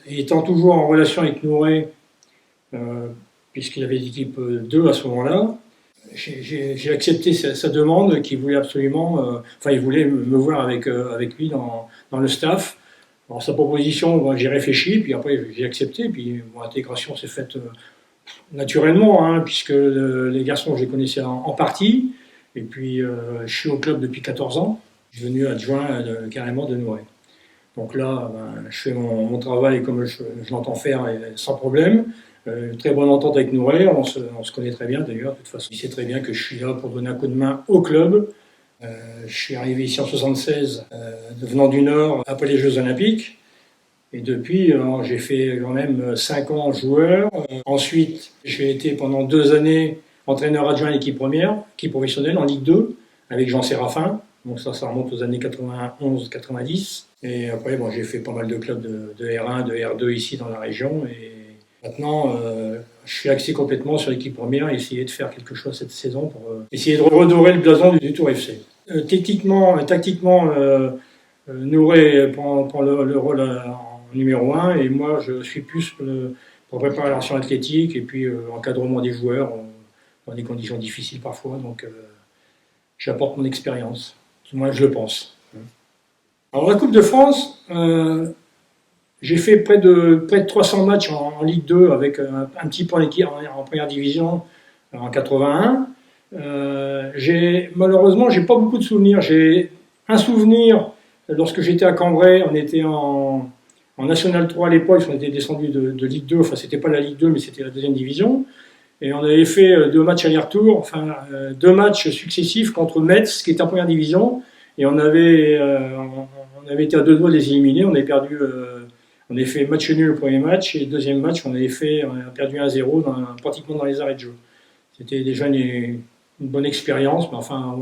Étant toujours en relation avec Nouret, puisqu'il avait l'équipe 2 à ce moment-là, j'ai accepté sa demande qu'il voulait absolument, il voulait me voir avec lui dans le staff. Alors, sa proposition, j'ai réfléchi, puis après j'ai accepté, puis l'intégration s'est faite naturellement, hein, puisque les garçons, je les connaissais en partie, et puis je suis au club depuis 14 ans, je suis devenu adjoint carrément de Nouret. Donc là, je fais mon travail comme je l'entends faire sans problème. Très bonne entente avec Nouret, on se connaît très bien d'ailleurs, de toute façon. Il sait très bien que je suis là pour donner un coup de main au club. Je suis arrivé ici en 76, venant du Nord, après les Jeux Olympiques. Et depuis, j'ai fait quand même 5 ans joueur. Ensuite, j'ai été pendant 2 années entraîneur adjoint à l'équipe première, équipe professionnelle en Ligue 2, avec Jean Séraphin. Donc ça remonte aux années 91-90. Et après, j'ai fait pas mal de clubs de R1, de R2 ici dans la région. Et maintenant, je suis axé complètement sur l'équipe première et essayer de faire quelque chose cette saison pour essayer de redorer le blason du Tour FC. Techniquement, tactiquement, Nouret prend le rôle en numéro 1 et moi je suis plus pour préparation athlétique et puis encadrement des joueurs dans des conditions difficiles parfois. Donc j'apporte mon expérience, du moins je le pense. Alors la Coupe de France, j'ai fait près de 300 matchs en Ligue 2 avec un petit peu en première division en 81. Malheureusement, j'ai pas beaucoup de souvenirs. J'ai un souvenir lorsque j'étais à Cambrai, on était en National 3 à l'époque, on était descendu de Ligue 2, enfin c'était pas la Ligue 2 mais c'était la deuxième division. Et on avait fait 2 matchs aller-retour, 2 matchs successifs contre Metz qui était en première division. Et on avait été à 2 doigts de les éliminer, on avait perdu. On avait fait match nul le premier match et le deuxième match, on a perdu 1-0 pratiquement dans les arrêts de jeu. C'était déjà une bonne expérience, mais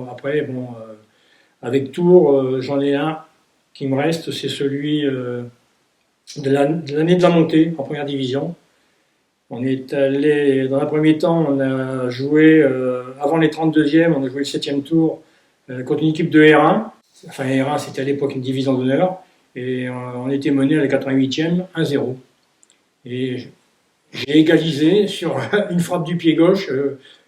après, avec Tours, j'en ai un qui me reste, c'est celui de l'année de la montée en première division. On est allé, dans un premier temps, on a joué, avant les 32e, on a joué le 7e tour contre une équipe de R1. R1, c'était à l'époque une division d'honneur. Et on était mené à la 88e, 1-0. Et j'ai égalisé sur une frappe du pied gauche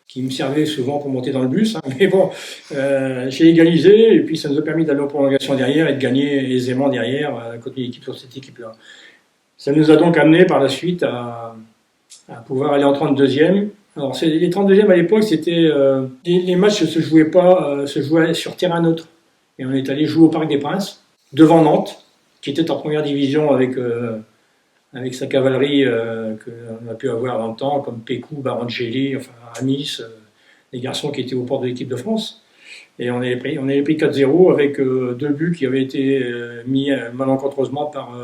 qui me servait souvent pour monter dans le bus. Mais bon, j'ai égalisé et puis ça nous a permis d'aller en prolongation derrière et de gagner aisément derrière contre une équipe sur cette équipe-là. Ça nous a donc amené par la suite à pouvoir aller en 32e. Alors les 32e à l'époque, c'était les matchs se jouaient sur terrain neutre. Et on est allé jouer au Parc des Princes, devant Nantes, qui était en première division avec sa cavalerie qu'on a pu avoir dans le temps, comme Pécou, Baroncelli, Amis, les garçons qui étaient aux portes de l'équipe de France. Et on avait pris 4-0 avec 2 buts qui avaient été mis malencontreusement par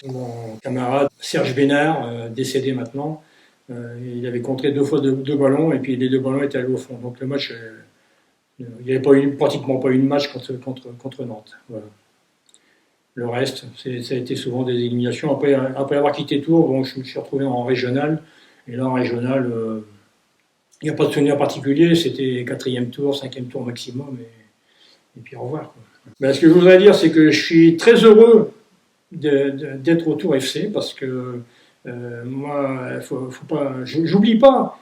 mon camarade Serge Bénard, décédé maintenant. Il avait contré 2 fois 2 ballons et puis les 2 ballons étaient allés au fond. Donc le match, il n'y avait pratiquement pas eu de match contre Nantes. Voilà. Le reste, ça a été souvent des éliminations. Après avoir quitté Tours, je me suis retrouvé en régional. Et là, en régional, il n'y a pas de souvenir particulier. C'était 4e tour, 5e tour maximum. Et puis au revoir. Ce que je voudrais dire, c'est que je suis très heureux d'être au Tour FC parce que moi, faut pas, j'oublie pas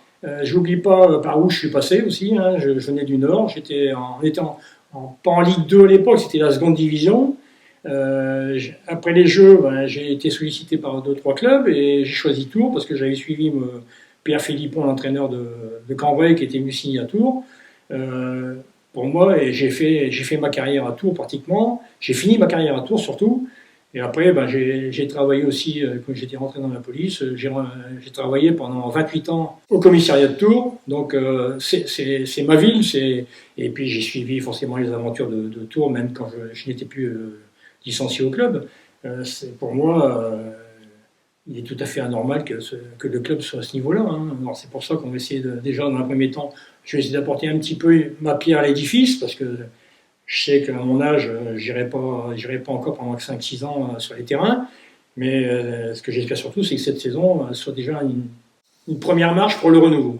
par où je suis passé aussi. Hein. Je venais du Nord. On était pas en Ligue 2 à l'époque, c'était la seconde division. Après les Jeux, j'ai été sollicité par 2-3 clubs et j'ai choisi Tours parce que j'avais suivi Pierre Philippon, l'entraîneur de Cambrai, qui était venu signer à Tours. Pour moi, et j'ai fait ma carrière à Tours pratiquement. J'ai fini ma carrière à Tours surtout. Et après, j'ai travaillé aussi, quand j'étais rentré dans la police, j'ai travaillé pendant 28 ans au commissariat de Tours. Donc c'est ma ville. Et puis j'ai suivi forcément les aventures de Tours, même quand je n'étais plus licencié au club. Pour moi, il est tout à fait anormal que le club soit à ce niveau-là. Hein. Alors c'est pour ça qu'on va essayer déjà dans un premier temps, je vais essayer d'apporter un petit peu ma pierre à l'édifice, parce que je sais qu'à mon âge, j'irai pas encore pendant 5-6 ans sur les terrains. Mais ce que j'espère surtout, c'est que cette saison soit déjà une première marche pour le renouveau.